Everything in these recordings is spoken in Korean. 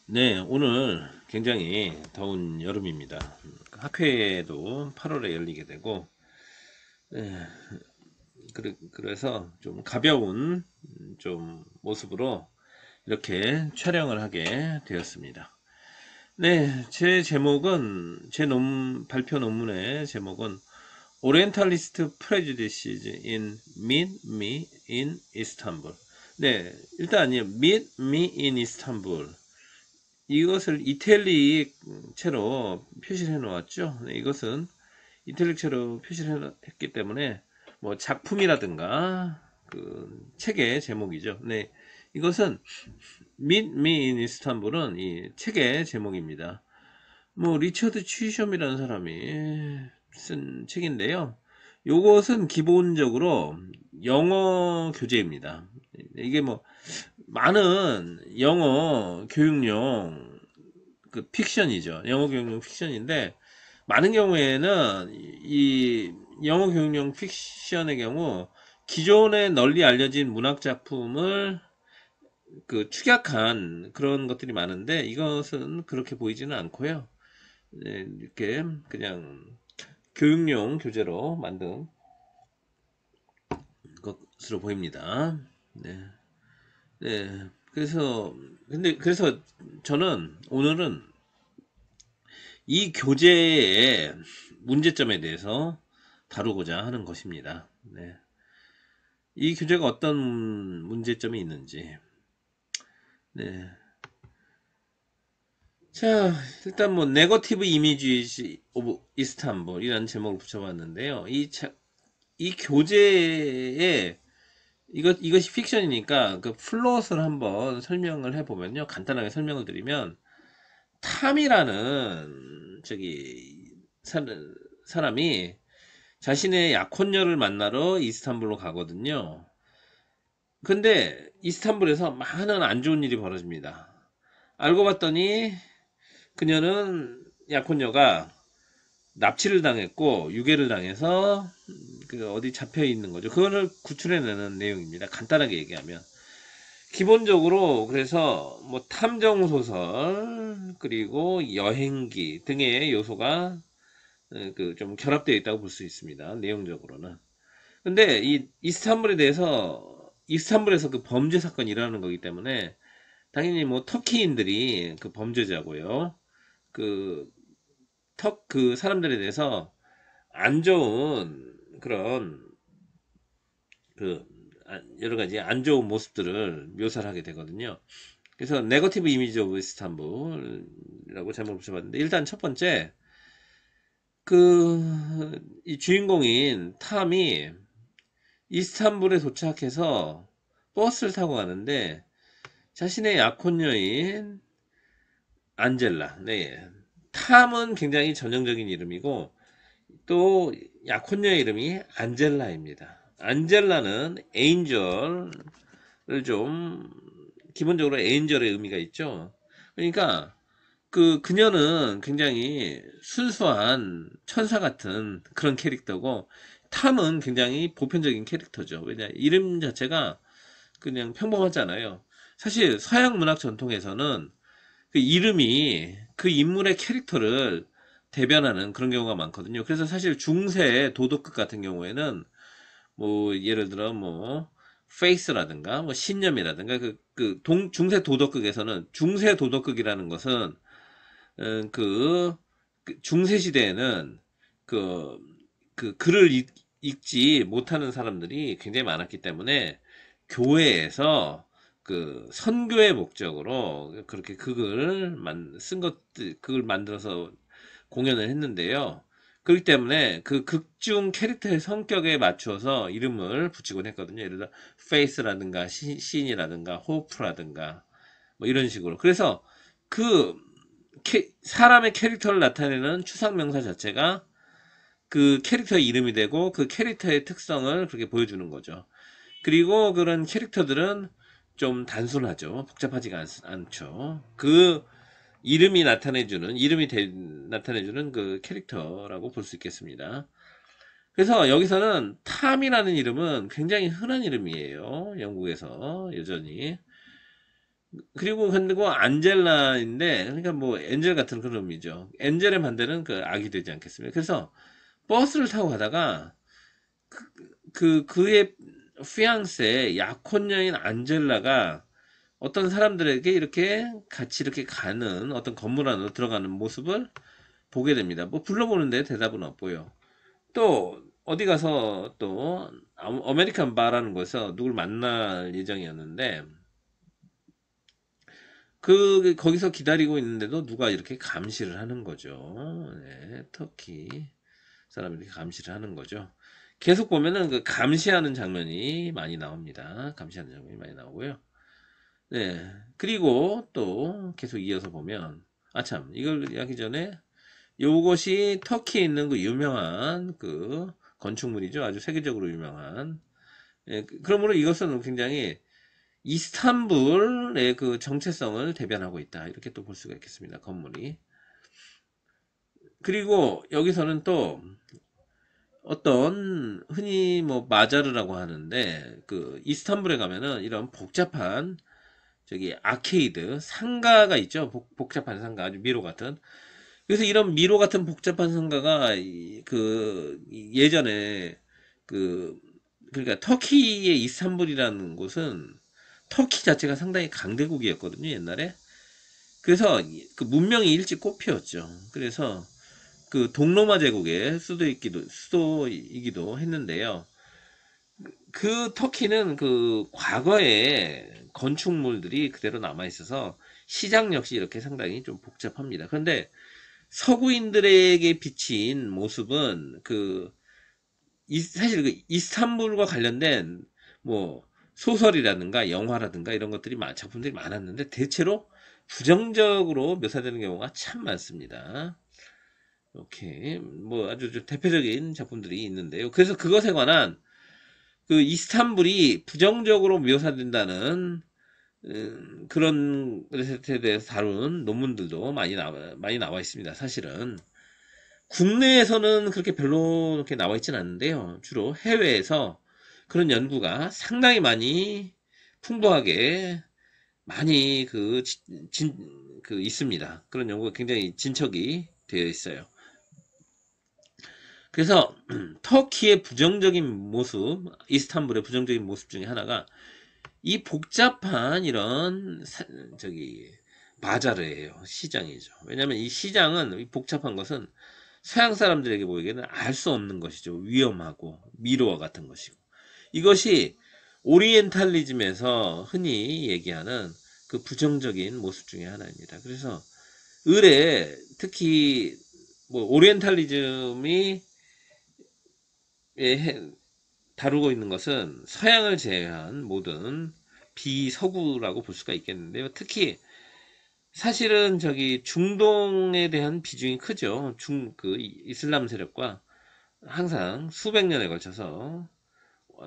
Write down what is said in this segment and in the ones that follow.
네, 오늘 굉장히 더운 여름입니다. 학회도 8월에 열리게 되고, 네, 그래서 좀 가벼운 좀 모습으로 이렇게 촬영을 하게 되었습니다. 네, 제 제목은, 발표 논문의 제목은 Orientalist Prejudices in Meet Me in Istanbul. 네, 일단 Meet Me in Istanbul. 이것을 이탈릭 채로 표시를 해 놓았죠. 네, 이것은 이탈릭 채로 표시를 했기 때문에 뭐 작품이라든가 그 책의 제목이죠. 네, 이것은 Meet Me in Istanbul은 이 책의 제목입니다. 뭐 리처드 취섬이라는 사람이 쓴 책인데요. 요것은 기본적으로 영어 교재입니다. 이게 뭐 많은 영어 교육용 그 픽션이죠. 영어 교육용 픽션인데 많은 경우에는 이 영어 교육용 픽션의 경우 기존에 널리 알려진 문학 작품을 그 축약한 그런 것들이 많은데 이것은 그렇게 보이지는 않고요. 네, 이렇게 그냥 교육용 교재로 만든 것으로 보입니다. 네. 네. 그래서 저는 오늘은 이 교재의 문제점에 대해서 다루고자 하는 것입니다. 네. 이 교재가 어떤 문제점이 있는지. 네. 자, 일단 뭐 네거티브 이미지 오브 이스탄불이라는 제목을 붙여봤는데요. 이 교재에 이것이 픽션이니까 그 플롯을 한번 설명을 해보면요. 간단하게 설명을 드리면 탐이라는 사람이 자신의 약혼녀를 만나러 이스탄불로 가거든요. 근데 이스탄불에서 많은 안 좋은 일이 벌어집니다. 알고 봤더니 그녀는 약혼녀가 납치를 당했고 유괴를 당해서 그 어디 잡혀 있는 거죠. 그거를 구출해내는 내용입니다. 간단하게 얘기하면 기본적으로 그래서 뭐 탐정 소설 그리고 여행기 등의 요소가 그 좀 결합되어 있다고 볼 수 있습니다. 내용적으로는. 근데 이 이스탄불에서 그 범죄 사건이 일어나는 거기 때문에 당연히 뭐 터키인들이 그 범죄자고요. 그 그 사람들에 대해서 안 좋은 그런 그 여러 가지 안 좋은 모습들을 묘사를 하게 되거든요. 그래서 네거티브 이미지 오브 이스탄불이라고 제목을 붙여봤는데 일단 첫 번째 이 주인공인 탐이 이스탄불에 도착해서 버스를 타고 가는데 자신의 약혼녀인 안젤라, 네, 탐은 굉장히 전형적인 이름이고 또 약혼녀의 이름이 안젤라입니다. 안젤라는 에인절을 좀 기본적으로 에인절의 의미가 있죠. 그러니까 그녀는 굉장히 순수한 천사 같은 그런 캐릭터고 탐은 굉장히 보편적인 캐릭터죠. 왜냐 이름 자체가 그냥 평범하잖아요. 사실 서양 문학 전통에서는 그 이름이 그 인물의 캐릭터를 대변하는 그런 경우가 많거든요. 그래서 사실 중세 도덕극 같은 경우에는 뭐 예를 들어 뭐 페이스라든가 뭐 신념이라든가 중세 도덕극에서는 중세 도덕극이라는 것은 그 중세 시대에는 그, 그 글을 읽지 못하는 사람들이 굉장히 많았기 때문에 교회에서 그 선교의 목적으로 그렇게 그걸 만들어서 공연을 했는데요. 그렇기 때문에 그 극중 캐릭터의 성격에 맞춰서 이름을 붙이곤 했거든요. 예를 들어 페이스라든가 신이라든가 호프라든가 뭐 이런 식으로. 그래서 그 사람의 캐릭터를 나타내는 추상명사 자체가 그 캐릭터의 이름이 되고 그 캐릭터의 특성을 그렇게 보여주는 거죠. 그리고 그런 캐릭터들은 좀 단순하죠. 복잡하지가 않죠. 그 나타내주는 그 캐릭터라고 볼 수 있겠습니다. 그래서 여기서는 탐이라는 이름은 굉장히 흔한 이름이에요. 영국에서 여전히. 그리고 안젤라인데, 그러니까 뭐 엔젤 같은 그런 의미죠. 엔젤의 반대는 그 악이 되지 않겠습니까? 그래서 버스를 타고 가다가 그의 피앙세 약혼 여인 안젤라가 어떤 사람들에게 이렇게 같이 이렇게 가는 어떤 건물 안으로 들어가는 모습을 보게 됩니다. 뭐 불러보는데 대답은 없고요. 또 어디 가서 또 아메리칸 바라는 곳에서 누굴 만날 예정이었는데 거기서 기다리고 있는데도 누가 이렇게 감시를 하는 거죠. 네, 터키 사람들이 감시를 하는 거죠. 계속 보면은 그 감시하는 장면이 많이 나옵니다. 감시하는 장면이 많이 나오고요. 네. 그리고 또 계속 이어서 보면, 아, 참, 이걸 하기 전에 요것이 터키에 있는 그 유명한 그 건축물이죠. 아주 세계적으로 유명한. 예, 그러므로 이것은 굉장히 이스탄불의 그 정체성을 대변하고 있다. 이렇게 또 볼 수가 있겠습니다. 건물이. 그리고 여기서는 또 어떤 흔히 뭐 마자르라고 하는데 그 이스탄불에 가면은 이런 복잡한 저기 아케이드 상가가 있죠. 복잡한 상가 아주 미로 같은. 그래서 이런 미로 같은 복잡한 상가가 예전에 그 그러니까 터키의 이스탄불이라는 곳은 터키 자체가 상당히 강대국이었거든요, 옛날에. 그래서 그 문명이 일찍 꽃피웠죠. 그래서 그 동로마 제국의 수도이기도 했는데요. 그 터키는 그 과거의 건축물들이 그대로 남아 있어서 시장 역시 이렇게 상당히 좀 복잡합니다. 그런데 서구인들에게 비친 모습은 사실 그 이스탄불과 관련된 뭐 소설이라든가 영화라든가 이런 것들이 작품들이 많았는데 대체로 부정적으로 묘사되는 경우가 참 많습니다. 이렇게 뭐 아주 좀 대표적인 작품들이 있는데요. 그래서 그것에 관한 그 이스탄불이 부정적으로 묘사된다는 그런 것에 대해서 다룬 논문들도 많이 나와 있습니다. 사실은 국내에서는 그렇게 별로 그렇게 나와 있지는 않는데요. 주로 해외에서 그런 연구가 상당히 많이 풍부하게 많이 있습니다. 그런 연구가 굉장히 진척이 되어 있어요. 그래서 터키의 부정적인 모습, 이스탄불의 부정적인 모습 중에 하나가 이 복잡한 이런 저기 바자르예요. 시장이죠. 왜냐하면 이 시장은 이 복잡한 것은 서양 사람들에게 보이기에는 알 수 없는 것이죠. 위험하고 미로와 같은 것이고 이것이 오리엔탈리즘에서 흔히 얘기하는 그 부정적인 모습 중에 하나입니다. 그래서 특히 뭐 오리엔탈리즘이 다루고 있는 것은 서양을 제외한 모든 비서구라고 볼 수가 있겠는데요. 특히 사실은 저기 중동에 대한 비중이 크죠. 이슬람 세력과 항상 수백 년에 걸쳐서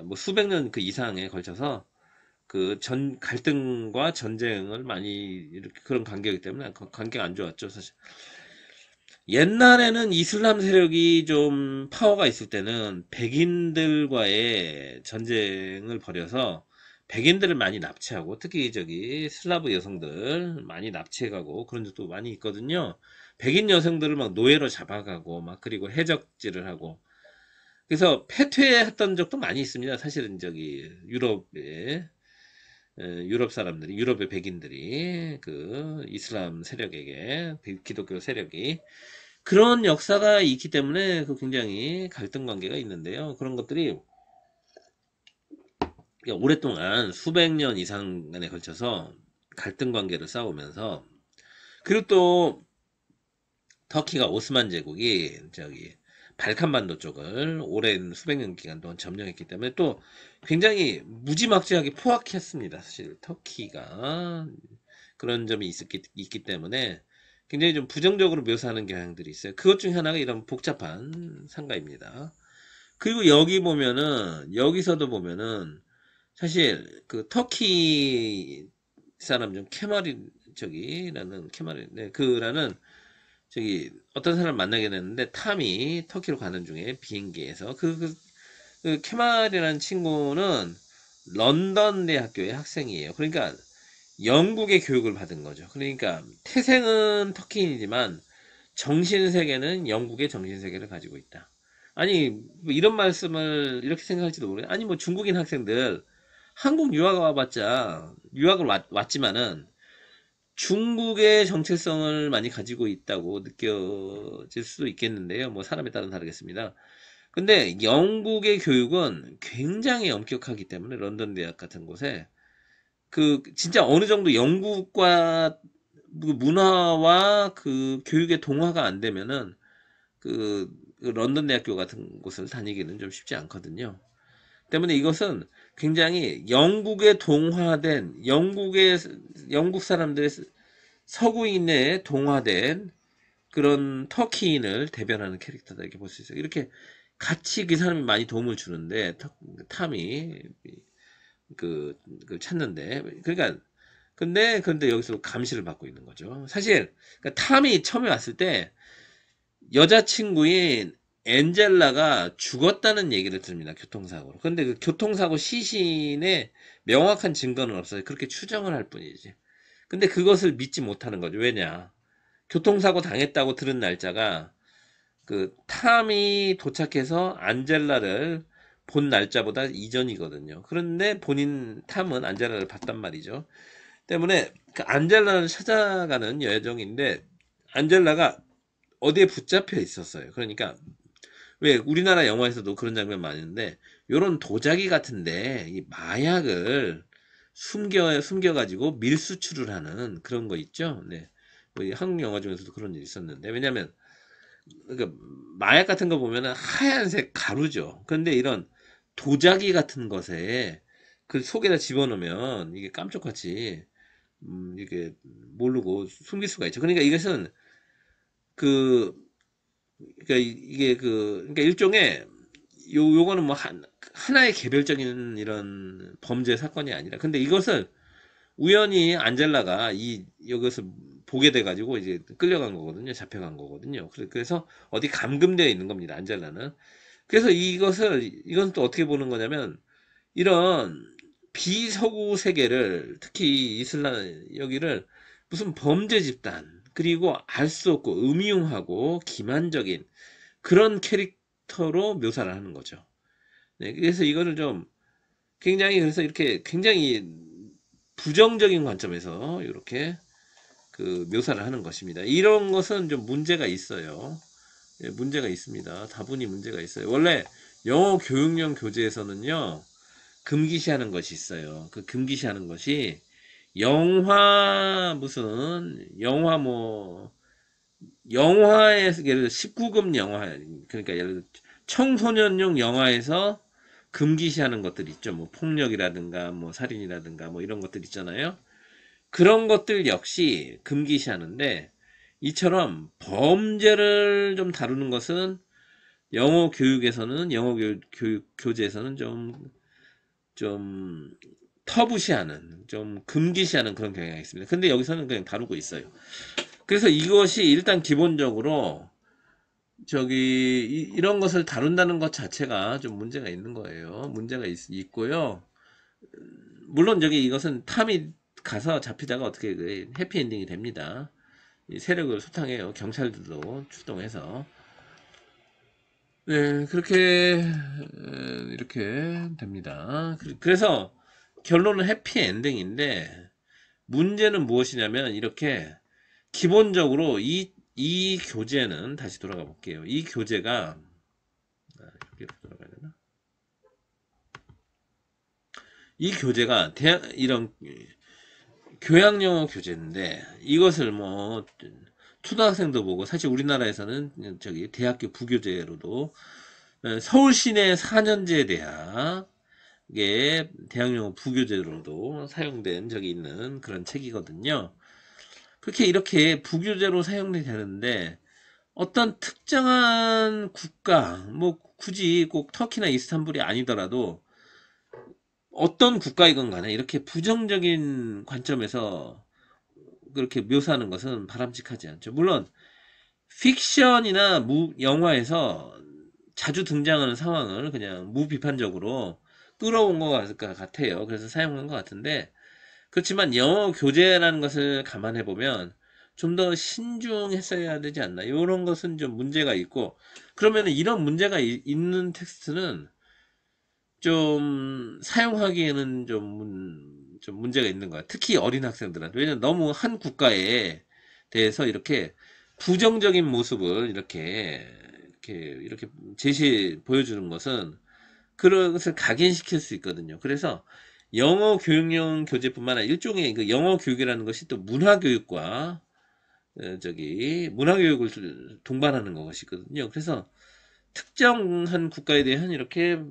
뭐 수백 년 그 이상에 걸쳐서 갈등과 전쟁을 많이 이렇게 그런 관계이기 때문에 관계가 안 좋았죠, 사실. 옛날에는 이슬람 세력이 좀 파워가 있을 때는 백인들과의 전쟁을 벌여서 백인들을 많이 납치하고 특히 저기 슬라브 여성들 많이 납치해가고 그런 적도 많이 있거든요. 백인 여성들을 막 노예로 잡아가고 막 그리고 해적질을 하고 그래서 패퇴했던 적도 많이 있습니다. 사실은 저기 유럽 사람들이 유럽의 백인들이 그 이슬람 세력에게 기독교 세력이 그런 역사가 있기 때문에 굉장히 갈등 관계가 있는데요. 그런 것들이 오랫동안 수백 년 이상에 걸쳐서 갈등 관계를 싸우면서 그리고 또 터키가 오스만 제국이 저기 발칸반도 쪽을 오랜 수백 년 기간 동안 점령했기 때문에 또 굉장히 무지막지하게 포악했습니다. 사실 터키가 그런 점이 있기 때문에 굉장히 좀 부정적으로 묘사하는 경향들이 있어요. 그것 중에 하나가 이런 복잡한 상가입니다. 그리고 여기서도 보면은 사실 그 터키 사람 중 라는 저기 어떤 사람 만나게 됐는데 탐이 터키로 가는 중에 비행기에서 케말이라는 친구는 런던 대학교의 학생이에요. 그러니까 영국의 교육을 받은 거죠. 그러니까 태생은 터키인이지만 정신세계는 영국의 정신세계를 가지고 있다. 아니, 뭐 이런 말씀을 이렇게 생각할지도 모르겠어요. 아니, 뭐 중국인 학생들 한국 유학 와봤자, 유학을 왔지만은 중국의 정체성을 많이 가지고 있다고 느껴질 수도 있겠는데요. 뭐 사람에 따라 다르겠습니다. 근데 영국의 교육은 굉장히 엄격하기 때문에 런던 대학 같은 곳에 그 진짜 어느 정도 영국과 그 문화와 그 교육의 동화가 안 되면은 그 런던 대학교 같은 곳을 다니기는 좀 쉽지 않거든요. 때문에 이것은 굉장히 영국에 동화된 영국 사람들의 서구인에 동화된 그런 터키인을 대변하는 캐릭터다 이렇게 볼 수 있어요. 이렇게 같이 그 사람이 많이 도움을 주는데 탐이 그 찾는데 그러니까 근데 여기서 감시를 받고 있는 거죠. 사실 그러니까 탐이 처음에 왔을 때 여자친구인 엔젤라가 죽었다는 얘기를 들습니다. 교통사고로. 근데 그 교통사고 시신에 명확한 증거는 없어요. 그렇게 추정을 할 뿐이지. 근데 그것을 믿지 못하는 거죠. 왜냐? 교통사고 당했다고 들은 날짜가 그 탐이 도착해서 안젤라를 본 날짜보다 이전이거든요. 그런데 본인 탐은 안젤라를 봤단 말이죠. 때문에 그 안젤라를 찾아가는 여정인데 안젤라가 어디에 붙잡혀 있었어요. 그러니까 왜 우리나라 영화에서도 그런 장면 많은데 요런 도자기 같은데 이 마약을 숨겨가지고 밀수출을 하는 그런 거 있죠. 네. 뭐 한국 영화 중에서도 그런 일이 있었는데 왜냐면 그러니까 마약 같은 거 보면은 하얀색 가루죠. 그런데 이런 도자기 같은 것에 그 속에다 집어넣으면 이게 깜짝같이 이게 모르고 숨길 수가 있죠. 그러니까 이것은 그 그러니까 이게 그러니까 일종의 요거는 뭐 하나의 개별적인 이런 범죄 사건이 아니라 근데 이것을 우연히 안젤라가 여기서 보게 돼 가지고 이제 끌려간 거거든요. 잡혀간 거거든요. 그래서 어디 감금되어 있는 겁니다. 안젤라는. 그래서 이것은 또 어떻게 보는 거냐면 이런 비서구 세계를 특히 여기를 무슨 범죄 집단 그리고 알 수 없고 음흉하고 기만적인 그런 캐릭터로 묘사를 하는 거죠. 네, 그래서 이거를 좀 굉장히 그래서 이렇게 굉장히 부정적인 관점에서 이렇게 그 묘사를 하는 것입니다. 이런 것은 좀 문제가 있어요. 예, 문제가 있습니다. 다분히 문제가 있어요. 원래 영어 교육용 교재에서는요, 금기시하는 것이 있어요. 그 금기시하는 것이 영화 영화에서 예를 들어 19금 영화 그러니까 예를 들어 청소년용 영화에서 금기시하는 것들 있죠. 뭐 폭력이라든가 뭐 살인이라든가 뭐 이런 것들 있잖아요. 그런 것들 역시 금기시하는데 이처럼 범죄를 좀 다루는 것은 영어 교재에서는 좀 터부시하는, 좀 금기시하는 그런 경향이 있습니다. 근데 여기서는 그냥 다루고 있어요. 그래서 이것이 일단 기본적으로 이런 것을 다룬다는 것 자체가 좀 문제가 있는 거예요. 문제가 있고요. 물론 이것은 탐이 가서 잡히다가 어떻게 해피엔딩이 됩니다. 세력을 소탕해요. 경찰들도 출동해서. 네, 이렇게 됩니다. 그래서 결론은 해피엔딩인데, 문제는 무엇이냐면, 이렇게, 기본적으로 이 교재는, 다시 돌아가 볼게요. 이 교재가, 이렇게 돌아가야 되나? 이 교재가, 이런, 교양영어 교재인데, 이것을 뭐, 초등학생도 보고, 사실 우리나라에서는, 대학교 부교재로도, 서울 시내 4년제 대학의 대학영어 부교재로도 사용된 적이 있는 그런 책이거든요. 그렇게 이렇게 부교재로 사용되는데 어떤 특정한 국가, 뭐 굳이 꼭 터키나 이스탄불이 아니더라도 어떤 국가이건 간에 이렇게 부정적인 관점에서 그렇게 묘사하는 것은 바람직하지 않죠. 물론 픽션이나 영화에서 자주 등장하는 상황을 그냥 무비판적으로 끌어온 것 같아요. 그래서 사용한 것 같은데 그렇지만 영어 교재라는 것을 감안해 보면 좀 더 신중했어야 되지 않나. 이런 것은 좀 문제가 있고, 그러면 이런 문제가 있는 텍스트는 좀 사용하기에는 좀 문제가 있는 거야. 특히 어린 학생들한테. 왜냐면 너무 한 국가에 대해서 이렇게 부정적인 모습을 이렇게 보여주는 것은 그런 것을 각인시킬 수 있거든요. 그래서 영어 교육용 교재뿐만 아니라 일종의 그 영어 교육이라는 것이 또 문화교육과 문화교육을 동반하는 것이거든요. 그래서 특정한 국가에 대한 이렇게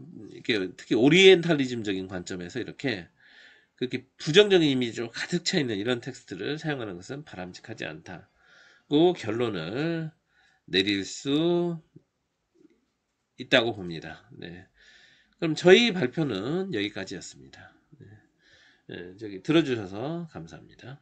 특히 오리엔탈리즘적인 관점에서 이렇게 그렇게 부정적인 이미지로 가득 차 있는 이런 텍스트를 사용하는 것은 바람직하지 않다고 결론을 내릴 수 있다고 봅니다. 네. 그럼 저희 발표는 여기까지였습니다. 네. 네, 들어주셔서 감사합니다.